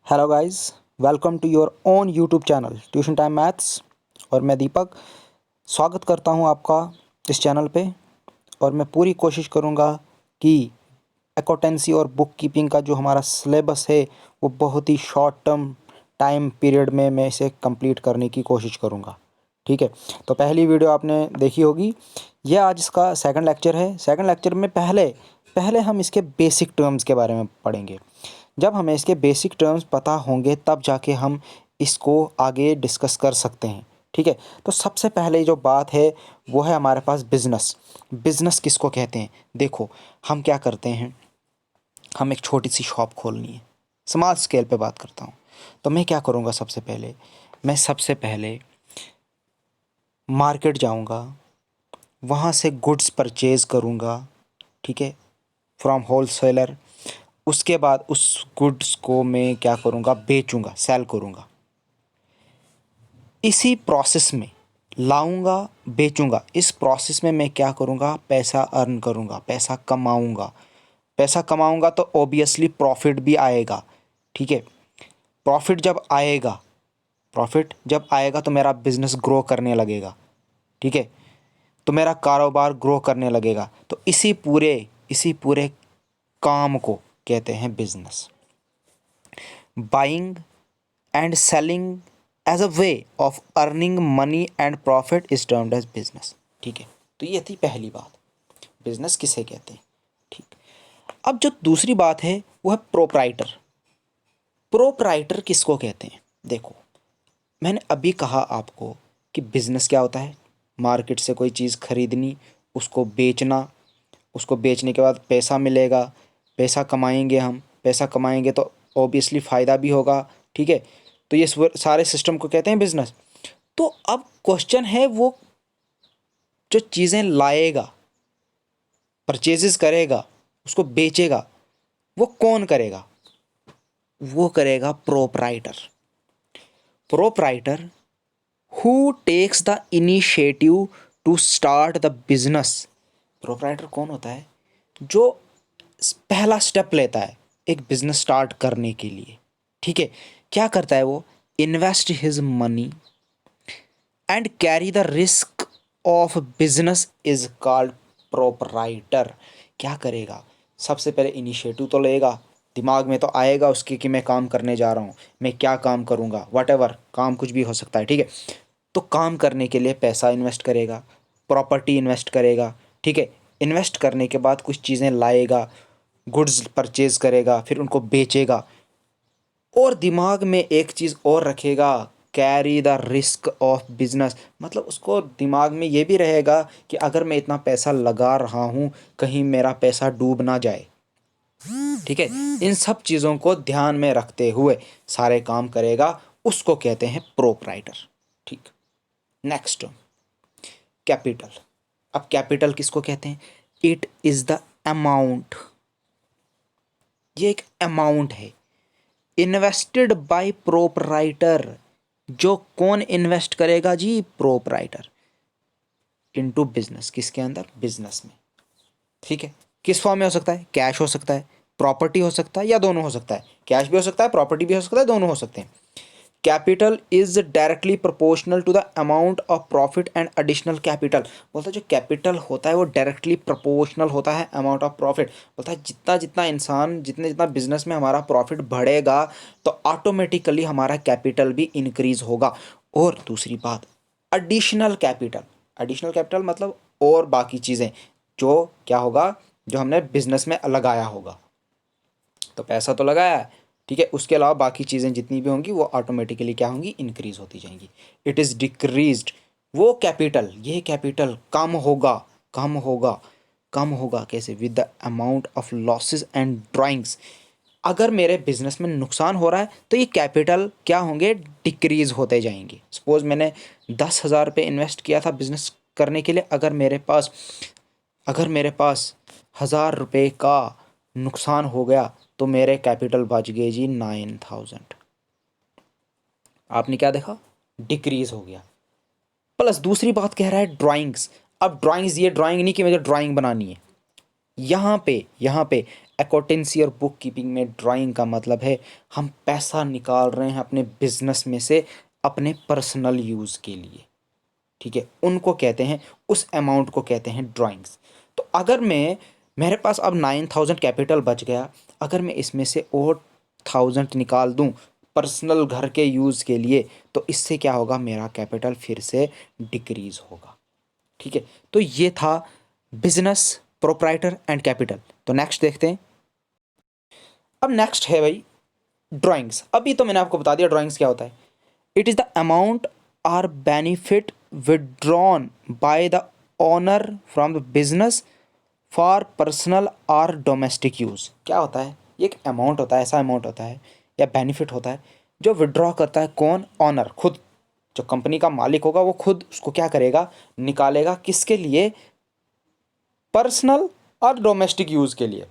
Hello guys, welcome to your own YouTube channel tuition time maths. और मैं दीपक स्वागत करता हूं आपका इस चैनल पे। और मैं पूरी कोशिश करूंगा कि अकाउंटेंसी और बुक कीपिंग का जो हमारा सिलेबस है वो बहुत ही शॉर्ट टर्म टाइम पीरियड में मैं इसे कंप्लीट करने की कोशिश करूंगा। ठीक है, तो पहली वीडियो आपने देखी होगी। यह आज इसका सेकंड लेक्चर है। सेकंड लेक्चर में पहले पहले हम इसके बेसिक टर्म्स के बारे में पढ़ेंगे। जब हमें इसके बेसिक टर्म्स पता होंगे तब जाके हम इसको आगे डिस्कस कर सकते हैं। ठीक है, तो सबसे पहले जो बात है वो है हमारे पास बिज़नेस। बिज़नेस किसको कहते हैं? देखो, हम क्या करते हैं, हम एक छोटी सी शॉप खोलनी है, स्मॉल स्केल पे बात करता हूँ। तो मैं क्या करूँगा, सबसे पहले मार्केट जाऊँगा, वहाँ से गुड्स परचेज़ करूँगा। ठीक है, फ्रॉम होलसेलर। उसके बाद उस गुड्स को मैं क्या करूँगा, बेचूँगा, सेल करूँगा। इसी प्रोसेस में लाऊंगा, बेचूंगा। इस प्रोसेस में मैं क्या करूँगा, पैसा अर्न करूँगा, पैसा कमाऊँगा। पैसा कमाऊँगा तो ऑब्वियसली प्रॉफिट भी आएगा। ठीक है, प्रॉफिट जब आएगा तो मेरा बिजनेस ग्रो करने लगेगा। ठीक है, तो मेरा कारोबार ग्रो करने लगेगा। तो इसी पूरे काम को कहते हैं business. Buying and selling as a way of earning money and profit is termed as business. ठीक है, तो ये थी पहली बात, बिजनेस किसे कहते हैं। ठीक, अब जो दूसरी बात है वो है प्रोप्राइटर। प्रोप्राइटर किसको कहते हैं? देखो, मैंने अभी कहा आपको कि बिजनेस क्या होता है, मार्केट से कोई चीज़ खरीदनी, उसको बेचना, उसको बेचने के बाद पैसा मिलेगा, पैसा कमाएंगे हम, पैसा कमाएंगे तो ऑब्वियसली फ़ायदा भी होगा। ठीक है, तो ये सारे सिस्टम को कहते हैं बिजनेस। तो अब क्वेश्चन है, वो जो चीज़ें लाएगा, परचेजेस करेगा, उसको बेचेगा, वो कौन करेगा? वो करेगा proprietor. Proprietor who takes the initiative to start the business. Proprietor कौन होता है? जो पहला स्टेप लेता है एक बिजनेस स्टार्ट करने के लिए। ठीक है, क्या करता है वो? Invest his money and carry the risk of business is called proprietor. क्या करेगा? सबसे पहले इनिशिएटिव तो लेगा, दिमाग में तो आएगा उसके कि मैं काम करने जा रहा हूँ, मैं क्या काम करूँगा, वट काम कुछ भी हो सकता है। ठीक है, तो काम करने के लिए पैसा इन्वेस्ट करेगा, प्रॉपर्टी इन्वेस्ट करेगा। ठीक है, इन्वेस्ट करने के बाद कुछ चीज़ें लाएगा, गुड्स परचेज करेगा, फिर उनको बेचेगा। और दिमाग में एक चीज़ और रखेगा, carry the risk of business. मतलब उसको दिमाग में ये भी रहेगा कि अगर मैं इतना पैसा लगा रहा हूँ, कहीं मेरा पैसा डूब ना जाए। ठीक है, इन सब चीज़ों को ध्यान में रखते हुए सारे काम करेगा, उसको कहते हैं प्रोप्राइटर। ठीक, नेक्स्ट कैपिटल। अब कैपिटल किसको कहते हैं? इट इज द अमाउंट, ये एक अमाउंट है इन्वेस्टेड बाय प्रोपराइटर। जो कौन इन्वेस्ट करेगा जी? Proprietor, into business. किसके अंदर? बिजनेस में। ठीक है, किस फॉर्म में हो सकता है? कैश हो सकता है, प्रॉपर्टी हो सकता है, या दोनों हो सकता है। कैश भी हो सकता है, प्रॉपर्टी भी हो सकता है, दोनों हो सकते हैं। Capital is directly proportional to the amount of profit and additional capital. बोलता है जो कैपिटल होता है वो डायरेक्टली प्रोपोर्शनल होता है अमाउंट ऑफ प्रॉफिट। बोलता है जितना जितना इंसान, जितने जितना बिजनेस में हमारा प्रॉफिट बढ़ेगा तो ऑटोमेटिकली हमारा कैपिटल भी इंक्रीज होगा। और दूसरी बात, एडिशनल कैपिटल मतलब और बाकी चीज़ें जो क्या होगा, जो हमने बिजनेस में लगाया होगा। तो पैसा तो लगाया है, ठीक है, उसके अलावा बाकी चीज़ें जितनी भी होंगी वो ऑटोमेटिकली क्या होंगी? इंक्रीज होती जाएंगी। It is decreased. वो कैपिटल, ये कैपिटल कम होगा, कम होगा, कम होगा कैसे? With the amount of losses and drawings. अगर मेरे बिजनेस में नुकसान हो रहा है तो ये कैपिटल क्या होंगे? डिक्रीज होते जाएंगे। सपोज मैंने 10,000 रुपये इन्वेस्ट किया था बिजनेस करने के लिए, अगर मेरे पास 1,000 रुपये का नुकसान हो गया तो मेरे कैपिटल बच गए जी 9,000। आपने क्या देखा? डिक्रीज हो गया। प्लस दूसरी बात कह रहा है ड्राइंग्स। अब ड्राइंग्स, ये ड्राइंग नहीं कि मुझे ड्राइंग बनानी है, यहाँ पे अकाउंटेंसी और बुक कीपिंग में ड्राइंग का मतलब है हम पैसा निकाल रहे हैं अपने बिजनेस में से अपने पर्सनल यूज़ के लिए, ठीक है, उनको कहते हैं, उस अमाउंट को कहते हैं ड्राइंग्स। तो अगर मेरे पास अब 9,000 कैपिटल बच गया, अगर मैं इसमें से और 1,000 निकाल दूं पर्सनल घर के यूज़ के लिए, तो इससे क्या होगा, मेरा कैपिटल फिर से डिक्रीज होगा, ठीक है। तो ये था बिजनेस, प्रोप्राइटर एंड कैपिटल। तो नेक्स्ट देखते हैं। अब नेक्स्ट है भाई ड्राइंग्स। अभी तो मैंने आपको बता दिया ड्राइंग्स क्या होता है। It is the amount or benefit withdrawn by the owner from the business for personal और डोमेस्टिक यूज़। क्या होता है, ये एक अमाउंट होता है, ऐसा अमाउंट होता है या बेनिफिट होता है जो विड्रॉ करता है कौन, ओनर, खुद, जो कंपनी का मालिक होगा वो खुद उसको क्या करेगा, निकालेगा, किसके लिए, पर्सनल और डोमेस्टिक यूज़ के लिए।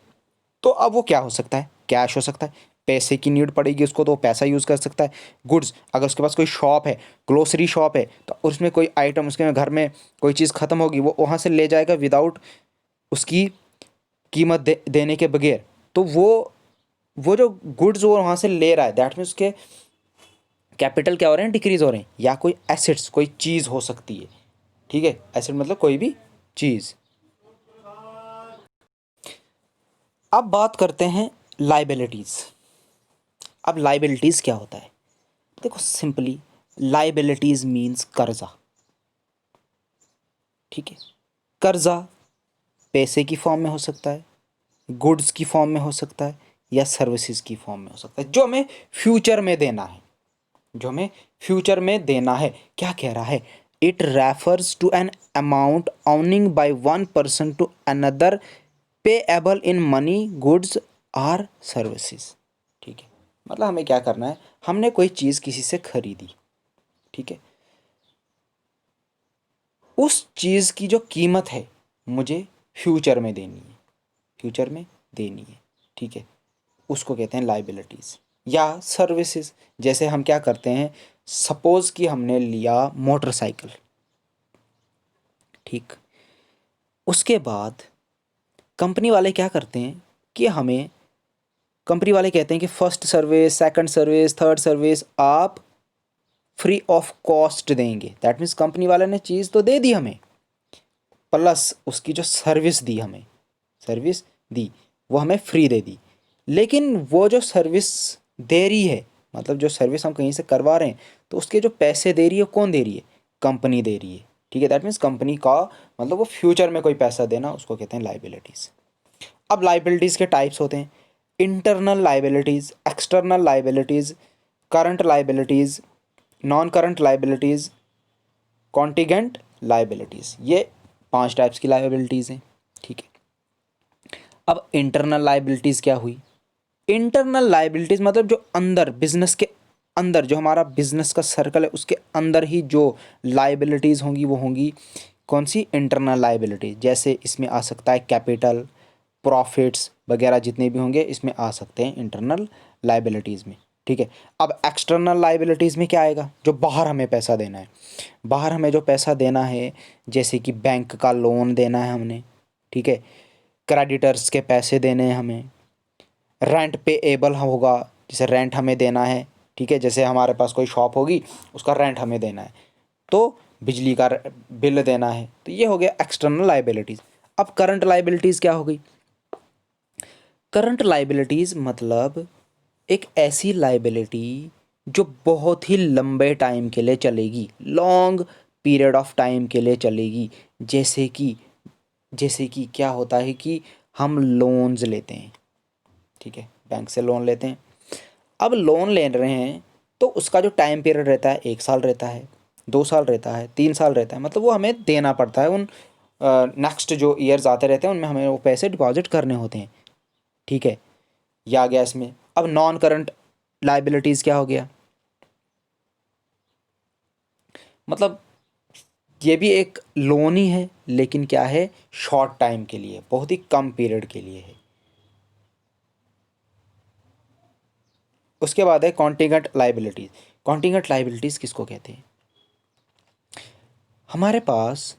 तो अब वो क्या हो सकता है, कैश हो सकता है, पैसे की नीड पड़ेगी उसको तो वो पैसा यूज़ कर सकता है, गुड्स, अगर उसके पास कोई शॉप है, ग्लोसरी शॉप है, तो उसमें कोई आइटम, उसके घर में कोई चीज़ ख़त्म होगी वो वहाँ से ले जाएगा विदाउट उसकी कीमत देने के बगैर। तो वो जो गुड्स वो वहाँ से ले रहा है, दैट मीन्स उसके कैपिटल क्या हो रहे हैं, डिक्रीज हो रहे हैं। या कोई एसेट्स, कोई चीज़ हो सकती है, ठीक है, एसेट मतलब कोई भी चीज़। अब बात करते हैं लाइबिलिटीज़। अब लाइबिलिटीज़ क्या होता है, देखो सिंपली लाइबिलिटीज़ मीन्स कर्जा, ठीक है। कर्जा पैसे की फॉर्म में हो सकता है, गुड्स की फॉर्म में हो सकता है, या सर्विसेज की फॉर्म में हो सकता है, जो हमें फ्यूचर में देना है, जो हमें फ्यूचर में देना है। क्या कह रहा है, it refers to an amount owing by one person to another payable in money, goods और सर्विसेज, ठीक है। मतलब हमें क्या करना है, हमने कोई चीज़ किसी से खरीदी, ठीक है, उस चीज़ की जो कीमत है मुझे फ्यूचर में देनी है, फ्यूचर में देनी है, ठीक है, उसको कहते हैं लाइबिलिटीज़। या सर्विसेज, जैसे हम क्या करते हैं, सपोज़ कि हमने लिया मोटरसाइकिल, ठीक, उसके बाद कंपनी वाले क्या करते हैं कि हमें, कंपनी वाले कहते हैं कि first service, second service, third service आप फ्री ऑफ कॉस्ट देंगे। दैट मीन्स कंपनी वाले ने चीज़ तो दे दी हमें, प्लस उसकी जो सर्विस दी हमें, सर्विस दी वो हमें फ्री दे दी। लेकिन वो जो सर्विस दे रही है, मतलब जो सर्विस हम कहीं से करवा रहे हैं, तो उसके जो पैसे दे रही है कौन दे रही है, कंपनी दे रही है, ठीक है। दैट मीन्स कंपनी का मतलब वो फ्यूचर में कोई पैसा देना, उसको कहते हैं लाइबिलिटीज़। अब लाइबिलिटीज़ के टाइप्स होते हैं, internal liabilities, external liabilities, current liabilities, non current liabilities, contingent liabilities. ये 5 टाइप्स की लाइबिलिटीज़ हैं, ठीक है। अब इंटरनल लाइबिलिटीज़ क्या हुई, इंटरनल लाइबिलिटीज़ मतलब जो अंदर बिजनेस के अंदर, जो हमारा बिजनेस का सर्कल है उसके अंदर ही जो लाइबिलिटीज़ होंगी वो होंगी कौन सी, इंटरनल लाइबिलिटी। जैसे इसमें आ सकता है कैपिटल, प्रॉफिट्स वगैरह जितने भी होंगे इसमें आ सकते हैं इंटरनल लाइबिलिटीज़ में, ठीक है। अब एक्सटर्नल लाइबिलिटीज़ में क्या आएगा, जो बाहर हमें पैसा देना है, बाहर हमें जो पैसा देना है, जैसे कि बैंक का लोन देना है हमने, ठीक है, क्रेडिटर्स के पैसे देने हैं हमें, रेंट पे एबल होगा, जैसे रेंट हमें देना है, ठीक है, जैसे हमारे पास कोई शॉप होगी उसका रेंट हमें देना है, तो बिजली का बिल देना है, तो ये हो गया एक्सटर्नल लाइबिलिटीज़। अब करंट लाइबिलिटीज़ क्या हो गई, करंट लाइबिलिटीज़ मतलब एक ऐसी लाइबिलिटी जो बहुत ही लंबे टाइम के लिए चलेगी, लॉन्ग पीरियड ऑफ टाइम के लिए चलेगी। जैसे कि क्या होता है कि हम लोन्स लेते हैं, ठीक है, बैंक से लोन लेते हैं। अब लोन ले रहे हैं तो उसका जो टाइम पीरियड रहता है 1 साल रहता है, 2 साल रहता है, 3 साल रहता है, मतलब वो हमें देना पड़ता है। उन नेक्स्ट जो ईयर्स आते रहते हैं उनमें हमें वो पैसे डिपॉजिट करने होते हैं, ठीक है। ये आ गया इसमें। अब नॉन करंट लाइबिलिटीज़ क्या हो गया, मतलब ये भी एक लोन ही है लेकिन क्या है, शॉर्ट टाइम के लिए, बहुत ही कम पीरियड के लिए है। उसके बाद है कॉन्टिजेंट लाइबिलिटीज़। कॉन्टिजेंट लाइबिलिटीज़ किसको कहते हैं, हमारे पास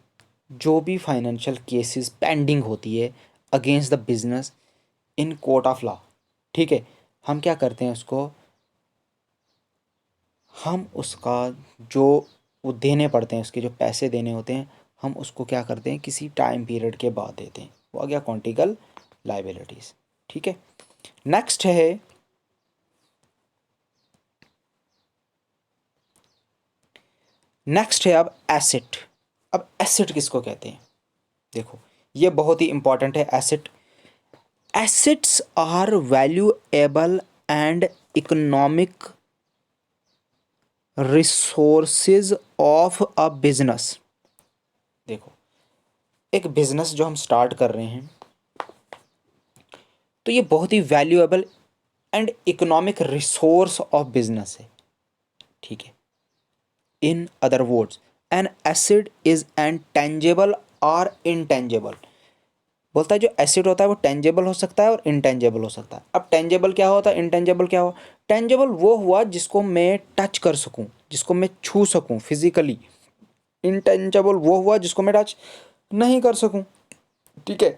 जो भी फाइनेंशियल केसेस पेंडिंग होती है, against the business in court of law. ठीक है, हम क्या करते हैं उसको, हम उसका जो वो देने पड़ते हैं, उसके जो पैसे देने होते हैं, हम उसको क्या करते हैं किसी टाइम पीरियड के बाद देते हैं। वो आ गया कॉन्टिकल लाइबिलिटीज। ठीक है, नेक्स्ट है अब एसेट। अब एसेट किसको कहते हैं, देखो ये बहुत ही इंपॉर्टेंट है asset. Assets are valuable and economic resources of a business. देखो, एक बिजनेस जो हम स्टार्ट कर रहे हैं तो ये बहुत ही valuable and economic resource of business है। ठीक है, in other words an asset is an tangible और इनटेंजेबल। बोलता है जो एसिड होता है वो टेंजेबल हो सकता है और इनटेंजेबल हो सकता है। अब टेंजेबल क्या होता है, इनटेंजेबल क्या हुआ। टेंजेबल वो हुआ जिसको मैं टच कर सकूं, जिसको मैं छू सकूं फिजिकली। इनटेंजेबल वो हुआ जिसको मैं टच नहीं कर सकूं। ठीक है,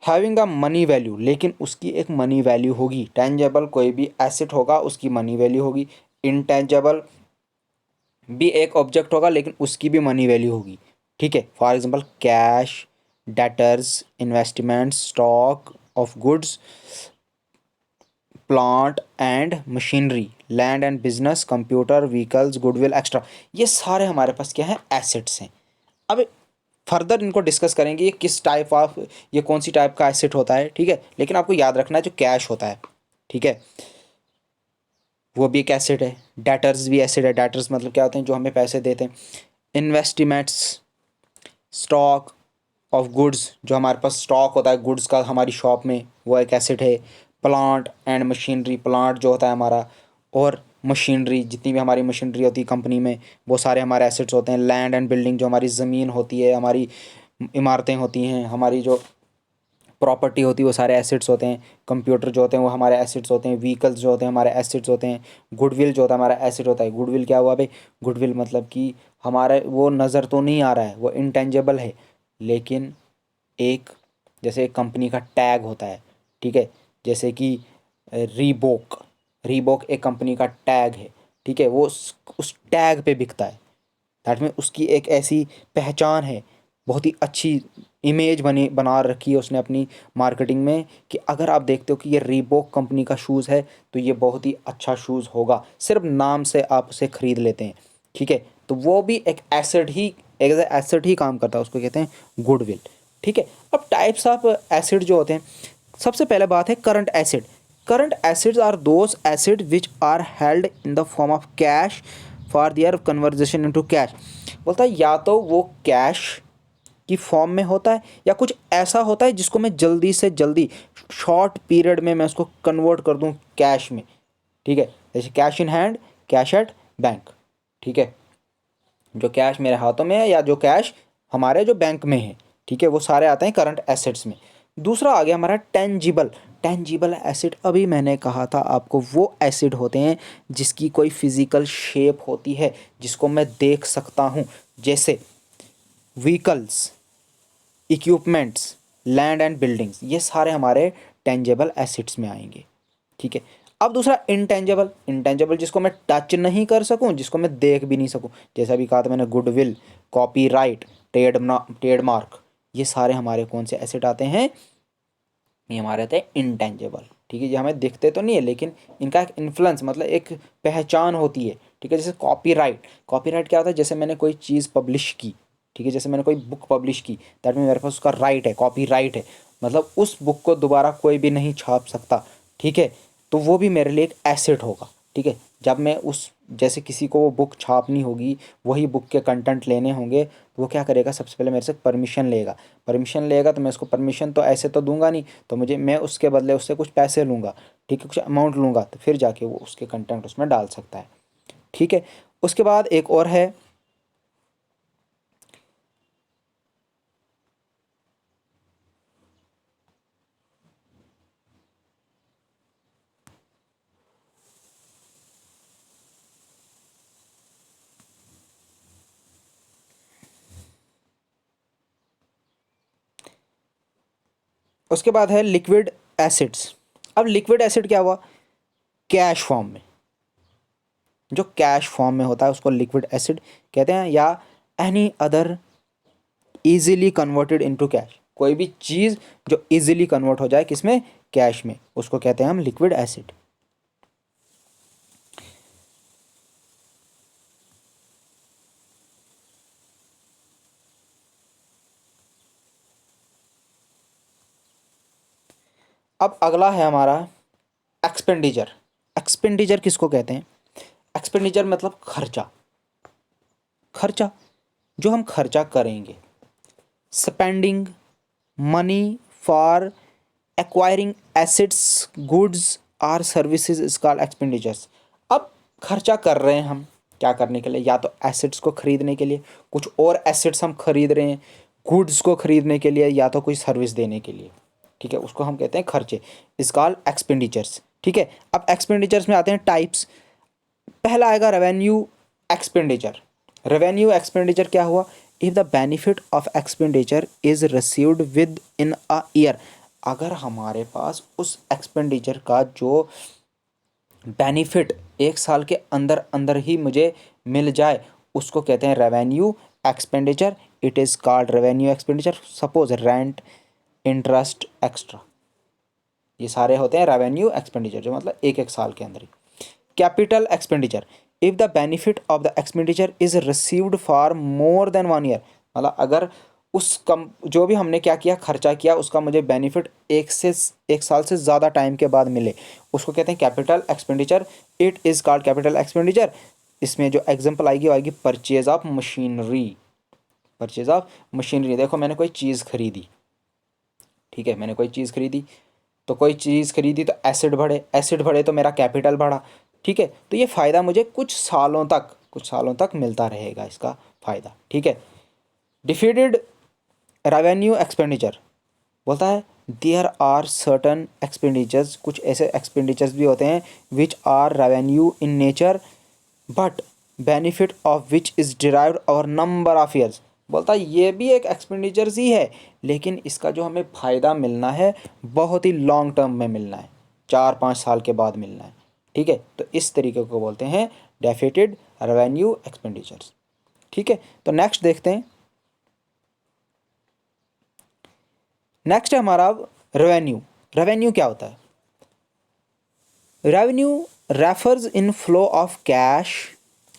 हैविंग अ मनी वैल्यू, लेकिन उसकी एक मनी वैल्यू होगी। टेंजेबल कोई भी एसेट होगा उसकी मनी वैल्यू होगी। इनटेंजेबल भी एक ऑब्जेक्ट होगा लेकिन उसकी भी मनी वैल्यू होगी। ठीक है, for example cash, debtors, investments, stock of goods, plant and machinery, land and business, computer, vehicles, goodwill, extra. ये सारे हमारे पास क्या है, एसेट्स हैं। अब फर्दर इनको डिस्कस करेंगे ये किस टाइप ऑफ, ये कौन सी टाइप का एसेट होता है। ठीक है, लेकिन आपको याद रखना है जो कैश होता है, ठीक है, वो भी एक एसेट है। डेटर्स भी एसेट है। डेटर्स मतलब क्या होते हैं, जो हमें पैसे देते हैं। इन्वेस्टमेंट्स, स्टॉक ऑफ गुड्स, जो हमारे पास स्टॉक होता है गुड्स का हमारी शॉप में, वो एक एसेट है। प्लांट एंड मशीनरी, प्लांट जो होता है हमारा और मशीनरी, जितनी भी हमारी मशीनरी होती है कंपनी में, वो सारे हमारे एसेट्स होते हैं। लैंड एंड बिल्डिंग, जो हमारी ज़मीन होती है, हमारी इमारतें होती हैं, हमारी जो प्रॉपर्टी होती है, वो सारे एसेट्स होते हैं। कंप्यूटर जो होते हैं वो हमारे एसेट्स होते हैं। व्हीकल्स जो होते हैं हमारे एसेट्स होते हैं। गुडविल जो होता है हमारा एसेट होता है। गुडविल क्या हुआ भाई, गुडविल मतलब कि हमारे वो नज़र तो नहीं आ रहा है, वो इंटेंजेबल है, लेकिन एक, जैसे एक कंपनी का टैग होता है। ठीक है, जैसे कि रीबॉक, रीबॉक एक कंपनी का टैग है। ठीक है, वो उस टैग पे बिकता है। दैट में उसकी एक ऐसी पहचान है, बहुत ही अच्छी इमेज बना रखी है उसने अपनी मार्केटिंग में, कि अगर आप देखते हो कि ये रीबॉक कंपनी का शूज़ है तो ये बहुत ही अच्छा शूज़ होगा, सिर्फ नाम से आप उसे ख़रीद लेते हैं। ठीक है, तो वो भी एक एसेट ही, एक एसेट ही काम करता है, उसको कहते हैं गुडविल। ठीक है, अब टाइप्स ऑफ एसेट जो होते हैं, सबसे पहले बात है current asset. Current assets are those asset which are held in the form of cash for their conversion into cash. बोलता है या तो वो कैश की फॉर्म में होता है या कुछ ऐसा होता है जिसको मैं जल्दी से जल्दी शॉर्ट पीरियड में मैं उसको कन्वर्ट कर दूं कैश में। ठीक है, जैसे cash in hand, cash at bank. ठीक है, जो कैश मेरे हाथों में है या जो कैश हमारे जो बैंक में है, ठीक है, वो सारे आते हैं करंट एसेट्स में। दूसरा आ गया हमारा टेंजिबल। टेंजिबल एसिड, अभी मैंने कहा था आपको, वो एसिड होते हैं जिसकी कोई फिजिकल शेप होती है, जिसको मैं देख सकता हूँ, जैसे vehicles, equipments, land and buildings, ये सारे हमारे टेंजेबल एसिड्स में आएंगे। ठीक है, अब दूसरा इंटेंजेबल। इंटेंजेबल जिसको मैं टच नहीं कर सकूं, जिसको मैं देख भी नहीं सकूं, जैसा अभी कहा था मैंने, गुडविल, कॉपीराइट, ट्रेडमार्क, ये सारे हमारे कौन से एसेट आते हैं, ये हमारे आते हैं इंटेंजेबल। ठीक है, ये हमें दिखते तो नहीं है लेकिन इनका एक इन्फ्लुएंस, मतलब एक पहचान होती है। ठीक है, जैसे कॉपीराइट, कॉपीराइट क्या होता है, जैसे मैंने कोई चीज़ पब्लिश की, ठीक है, जैसे मैंने कोई बुक पब्लिश की, दैट मीन मेरे पास उसका राइट है, कॉपी राइट है, मतलब उस बुक को दोबारा कोई भी नहीं छाप सकता। ठीक है, तो वो भी मेरे लिए एक एसेट होगा। ठीक है, जब मैं उस, जैसे किसी को वो बुक छापनी होगी, वही बुक के कंटेंट लेने होंगे, तो वो क्या करेगा, सबसे पहले मेरे से परमिशन लेगा। परमिशन लेगा तो मैं उसको परमिशन तो ऐसे तो दूंगा नहीं, तो मुझे, मैं उसके बदले उससे कुछ पैसे लूँगा। ठीक है, कुछ अमाउंट लूँगा, तो फिर जाके वो उसके कंटेंट उसमें डाल सकता है। ठीक है, उसके बाद एक और है, उसके बाद है लिक्विड एसिड्स। अब लिक्विड एसिड क्या हुआ, कैश फॉर्म में, जो कैश फॉर्म में होता है उसको लिक्विड एसिड कहते हैं, या any other easily converted into cash, कोई भी चीज़ जो इजीली कन्वर्ट हो जाए किसमें, कैश में, उसको कहते हैं हम लिक्विड एसिड। अब अगला है हमारा एक्सपेंडिचर। एक्सपेंडिचर किसको कहते हैं, एक्सपेंडिचर मतलब खर्चा, खर्चा जो हम खर्चा करेंगे, spending money for acquiring assets goods or services is called expenditures. अब खर्चा कर रहे हैं हम क्या करने के लिए, या तो एसेट्स को खरीदने के लिए, कुछ और एसेट्स हम खरीद रहे हैं, गुड्स को खरीदने के लिए, या तो कोई सर्विस देने के लिए, ठीक है, उसको हम कहते हैं खर्चे, इज कॉल्ड एक्सपेंडिचर्स। ठीक है, अब एक्सपेंडिचर्स में आते हैं टाइप्स। पहला आएगा रेवेन्यू एक्सपेंडिचर। रेवेन्यू एक्सपेंडिचर क्या हुआ, if the benefit of expenditure is received with in a year, अगर हमारे पास उस एक्सपेंडिचर का जो बेनिफिट एक साल के अंदर अंदर ही मुझे मिल जाए, उसको कहते हैं revenue expenditure. It is called revenue expenditure. Suppose rent, interest, extra, ये सारे होते हैं रेवेन्यू एक्सपेंडिचर, जो मतलब एक एक साल के अंदर ही। Capital expenditure, if the benefit of the expenditure is received for more than 1 year, मतलब अगर उस कम जो भी हमने क्या किया, खर्चा किया, उसका मुझे बेनिफिट एक साल से ज़्यादा टाइम के बाद मिले, उसको कहते हैं capital expenditure. It is called capital expenditure. इसमें जो एग्जांपल आएगी वो आएगी purchase of machinery. Purchase of machinery, देखो मैंने कोई चीज़ खरीदी, ठीक है, मैंने कोई चीज़ खरीदी, तो कोई चीज़ खरीदी तो एसिड बढ़े, एसिड बढ़े तो मेरा कैपिटल बढ़ा, ठीक है, तो ये फ़ायदा मुझे कुछ सालों तक मिलता रहेगा इसका फ़ायदा, ठीक है। डिफीडेड रेवेन्यू एक्सपेंडिचर बोलता है देयर आर सर्टन एक्सपेंडिचर्स, कुछ ऐसे एक्सपेंडिचर्स भी होते हैं which are revenue in nature but benefit of which is derived over number of years. बोलता है ये भी एक एक्सपेंडिचर्स ही है, लेकिन इसका जो हमें फ़ायदा मिलना है बहुत ही लॉन्ग टर्म में मिलना है, 4-5 साल के बाद मिलना है, ठीक है, तो इस तरीके को बोलते हैं डेफिटेड रेवेन्यू एक्सपेंडिचर्स। ठीक है, तो नेक्स्ट देखते हैं। नेक्स्ट है हमारा अब रेवेन्यू। रेवेन्यू क्या होता है, revenue refers inflow of cash.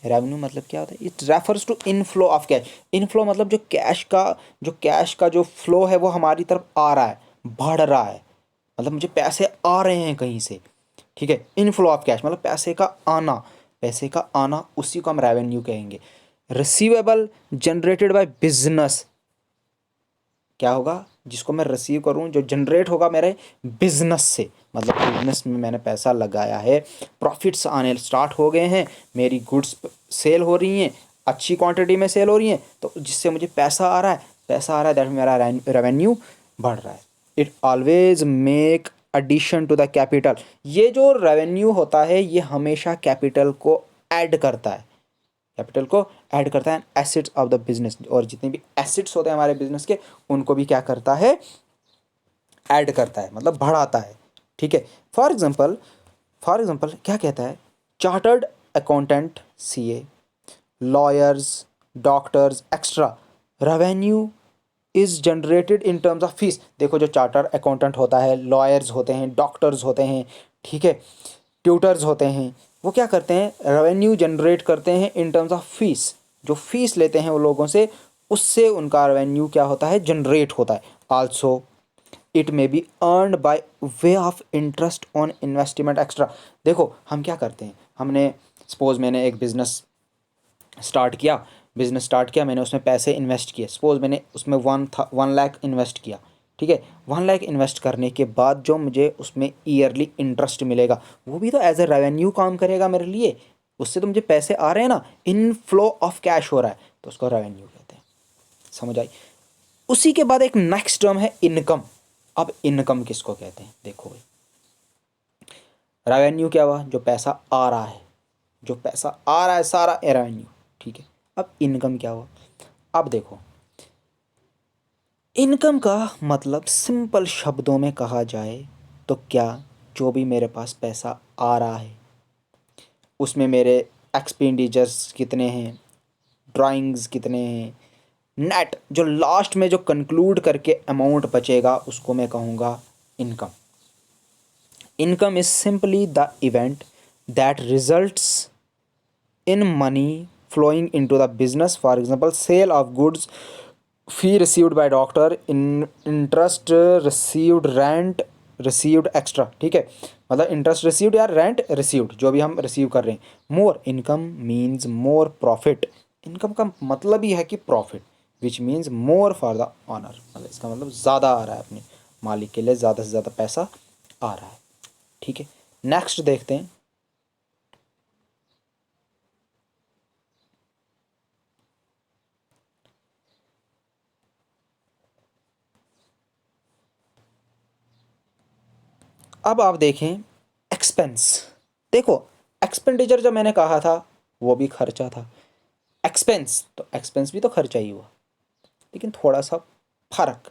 Revenue मतलब क्या होता है, it refers to inflow of cash. Inflow मतलब जो कैश का जो फ्लो है वो हमारी तरफ आ रहा है, बढ़ रहा है, मतलब मुझे पैसे आ रहे हैं कहीं से, ठीक है। इनफ्लो ऑफ कैश मतलब पैसे का आना, उसी को हम रेवेन्यू कहेंगे। रिसीवेबल जनरेटेड बाय बिजनेस, क्या होगा, जिसको मैं रिसीव करूँ, जो जनरेट होगा मेरे बिजनेस से, मतलब बिजनेस में मैंने पैसा लगाया है, प्रॉफिट्स आने स्टार्ट हो गए हैं, मेरी गुड्स सेल हो रही हैं, अच्छी क्वांटिटी में सेल हो रही हैं, तो जिससे मुझे पैसा आ रहा है, दैट मेरा रेवेन्यू बढ़ रहा है। It always make addition to the capital. ये जो रेवेन्यू होता है ये हमेशा कैपिटल को ऐड करता है, कैपिटल को ऐड करता है, एसेट्स ऑफ द बिजनेस, और जितने भी एसेट्स होते हैं हमारे बिजनेस के उनको भी क्या करता है, ऐड करता है, मतलब बढ़ाता है, ठीक है। फॉर एग्जांपल क्या कहता है, chartered accountant, CA, lawyers, doctors, extra, revenue is generated in terms of fees. देखो जो चार्टर्ड अकाउंटेंट होता है, लॉयर्स होते हैं, डॉक्टर्स होते हैं, ठीक है, ट्यूटर्स होते हैं, वो क्या करते हैं, रेवेन्यू जनरेट करते हैं इन टर्म्स ऑफ फीस। जो फीस लेते हैं वो लोगों से, उससे उनका रेवेन्यू क्या होता है, जनरेट होता है। Also it may be earned by way of interest on investment extra. देखो हम क्या करते हैं, हमने सपोज मैंने एक बिजनेस स्टार्ट किया, मैंने उसमें पैसे इन्वेस्ट किए, सपोज मैंने उसमें 1 लाख इन्वेस्ट किया, ठीक है। 1 लाख इन्वेस्ट करने के बाद जो मुझे उसमें ईयरली इंटरेस्ट मिलेगा, वो भी तो एज ए रेवेन्यू काम करेगा मेरे लिए, उससे तो मुझे पैसे आ रहे हैं ना, इन फ्लो ऑफ कैश हो रहा है, तो उसको रेवेन्यू कहते हैं। समझ आई। उसी के बाद एक नेक्स्ट टर्म है इनकम। अब इनकम किसको कहते हैं, देखो भाई, रेवेन्यू क्या हुआ, जो पैसा आ रहा है, जो पैसा आ रहा है सारा रेवेन्यू, ठीक है। अब इनकम क्या हुआ, अब देखो इनकम का मतलब सिंपल शब्दों में कहा जाए तो क्या, जो भी मेरे पास पैसा आ रहा है उसमें मेरे एक्सपेंडिचर्स कितने हैं, ड्राइंग्स कितने हैं, नेट जो लास्ट में जो कंक्लूड करके अमाउंट बचेगा उसको मैं कहूँगा income. Income is simply the event that results in money flowing into the business, for example sale of goods, fee received by doctor, in interest received, rent received extra। ठीक है, मतलब interest received या rent received जो भी हम receive कर रहे हैं। More income means more profit. Income का मतलब ही है कि profit, which means more for the owner, मतलब इसका मतलब ज़्यादा आ रहा है, अपने मालिक के लिए ज़्यादा से ज़्यादा पैसा आ रहा है। ठीक है, नेक्स्ट देखते हैं। अब आप देखें एक्सपेंस। देखो एक्सपेंडिचर जो मैंने कहा था वो भी खर्चा था, एक्सपेंस तो एक्सपेंस भी तो खर्चा ही हुआ, लेकिन थोड़ा सा फर्क।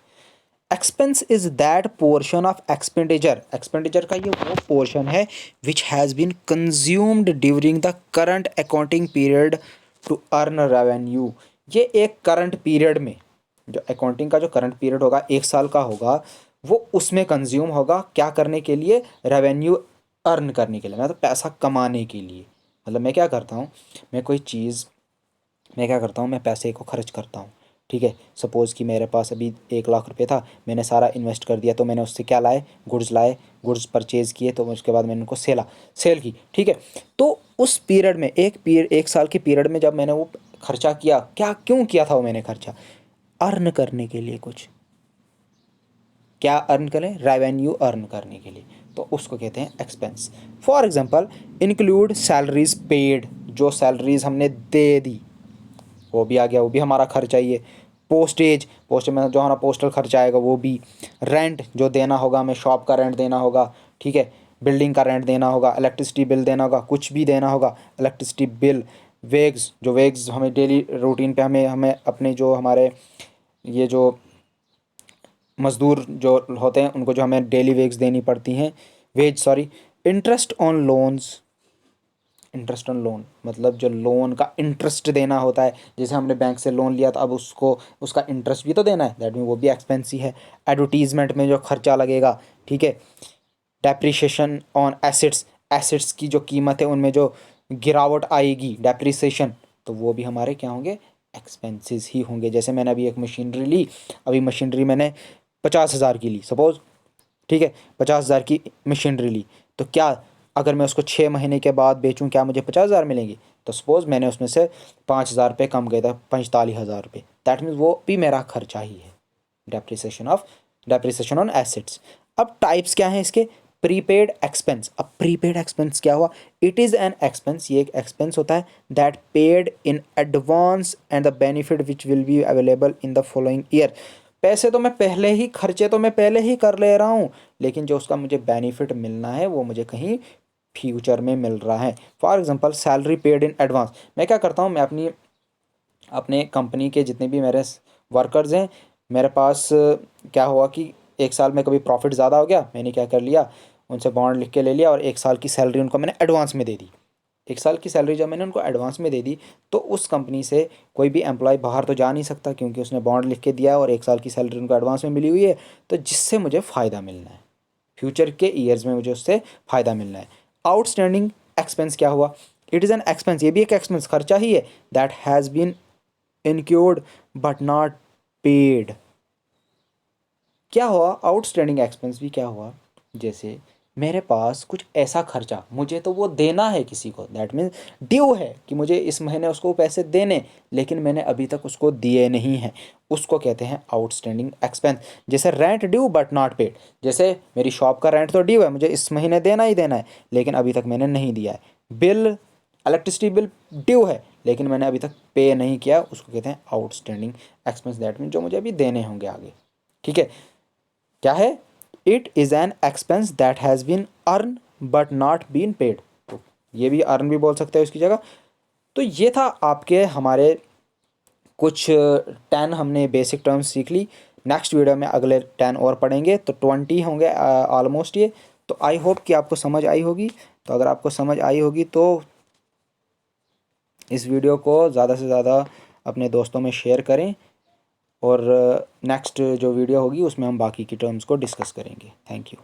Expense is that portion of expenditure, expenditure का ये वो पोर्शन है which has been consumed during the current accounting period to earn revenue. ये एक करंट पीरियड में, जो अकाउंटिंग का जो करंट पीरियड होगा 1 साल का होगा, वो उसमें कंज्यूम होगा क्या करने के लिए, रेवेन्यू अर्न करने के लिए, मतलब पैसा कमाने के लिए। मतलब मैं क्या करता हूँ, मैं कोई चीज़, मैं क्या करता हूँ, मैं पैसे को खर्च करता हूँ। ठीक है, सपोज़ कि मेरे पास अभी 1 लाख रुपए था, मैंने सारा इन्वेस्ट कर दिया, तो मैंने उससे क्या लाए, गुड्स परचेज़ किए, तो उसके बाद मैंने उनको सेल की। ठीक है, तो उस पीरियड में 1 साल के पीरियड में जब मैंने वो खर्चा किया, क्या क्यों किया था वो मैंने खर्चा, अर्न करने के लिए कुछ, क्या अर्न करें, रेवेन्यू अर्न करने के लिए, तो उसको कहते हैं expense. For example include salaries paid, जो सैलरीज हमने दे दी वो भी आ गया, वो भी हमारा खर्चा ही है। पोस्टेज में जो हमारा पोस्टल खर्चा आएगा वो भी। रेंट जो देना होगा हमें, शॉप का रेंट देना होगा, ठीक है, बिल्डिंग का रेंट देना होगा, इलेक्ट्रिसिटी बिल देना होगा, कुछ भी देना होगा, इलेक्ट्रिसिटी बिल। वेग्स हमें डेली रूटीन पे हमें हमें अपने जो हमारे ये जो मज़दूर जो होते हैं उनको जो हमें डेली वेज देनी पड़ती हैं, wage sorry. Interest on loans, interest on loan मतलब जो लोन का इंटरेस्ट देना होता है, जैसे हमने बैंक से लोन लिया तो अब उसको उसका इंटरेस्ट भी तो देना है, दैट मीन वो भी एक्सपेंस ही है। एडवर्टीजमेंट में जो खर्चा लगेगा, ठीक है। डेप्रिसिएशन ऑन एसेट्स, एसेट्स की जो कीमत है उनमें जो गिरावट आएगी, डेप्रिसिएशन, तो वो भी हमारे क्या होंगे, एक्सपेंसेस ही होंगे। जैसे मैंने अभी एक मशीनरी ली, अभी मशीनरी मैंने 50,000 की ली सपोज़, ठीक है, 50,000 की मशीनरी ली, तो क्या अगर मैं उसको 6 महीने के बाद बेचूं क्या मुझे 50,000 मिलेंगे, तो सपोज़ मैंने उसमें से 5,000 रुपये कम गए था, 45,000 रुपये, दैट मीन्स वो भी मेरा खर्चा ही है। Depreciation on assets. अब टाइप्स क्या हैं इसके, प्रीपेड एक्सपेंस। अब प्रीपेड एक्सपेंस क्या हुआ, इट इज़ एन एक्सपेंस, ये एक एक्सपेंस होता है that paid in advance and the benefit which will be available in the following year. पैसे तो मैं पहले ही, खर्चे तो मैं पहले ही कर ले रहा हूँ, लेकिन जो उसका मुझे बेनिफिट मिलना है वो मुझे कहीं फ्यूचर में मिल रहा है। For example salary paid in advance. मैं क्या करता हूँ, मैं अपने कंपनी के जितने भी मेरे वर्कर्स हैं, मेरे पास क्या हुआ कि 1 साल में कभी प्रॉफिट ज़्यादा हो गया, मैंने क्या कर लिया, उनसे बॉन्ड लिख के ले लिया और 1 साल की सैलरी उनको मैंने एडवांस में दे दी। 1 साल की सैलरी जब मैंने उनको एडवांस में दे दी, तो उस कंपनी से कोई भी एम्प्लॉय बाहर तो जा नहीं सकता, क्योंकि उसने बॉन्ड लिख के दिया है और 1 साल की सैलरी उनको एडवांस में मिली हुई है, तो जिससे मुझे फ़ायदा मिलना है, फ्यूचर के ईयर्स में मुझे उससे फ़ायदा मिलना है। आउटस्टैंडिंग एक्सपेंस क्या हुआ, इट इज़ एन एक्सपेंस, ये भी एक एक्सपेंस, खर्चा ही है, that has been incurred but not paid. क्या हुआ, आउटस्टैंडिंग एक्सपेंस भी क्या हुआ, जैसे मेरे पास कुछ ऐसा खर्चा मुझे तो वो देना है किसी को, दैट मीन्स ड्यू है कि मुझे इस महीने उसको पैसे देने, लेकिन मैंने अभी तक उसको दिए नहीं हैं, उसको कहते हैं आउटस्टैंडिंग एक्सपेंस। जैसे rent due but not paid, जैसे मेरी शॉप का रेंट तो ड्यू है, मुझे इस महीने देना ही देना है, लेकिन अभी तक मैंने नहीं दिया है। बिल, इलेक्ट्रिसिटी बिल ड्यू है, लेकिन मैंने अभी तक पे नहीं किया, उसको कहते हैं आउटस्टैंडिंग एक्सपेंस, दैट मीन जो मुझे अभी देने होंगे आगे। ठीक है, क्या है, it is an expense that has been earn but not been paid, तो ये भी अर्न भी बोल सकते हैं उसकी जगह। तो ये था आपके हमारे कुछ 10 हमने बेसिक टर्म्स सीख ली। नेक्स्ट वीडियो में अगले 10 और पढ़ेंगे तो 20 होंगे ऑलमोस्ट ये। तो आई होप कि आपको समझ आई होगी। तो अगर आपको समझ आई होगी तो इस वीडियो को ज़्यादा से ज़्यादा अपने दोस्तों में शेयर करें, और नेक्स्ट जो वीडियो होगी उसमें हम बाकी की टर्म्स को डिस्कस करेंगे। Thank you.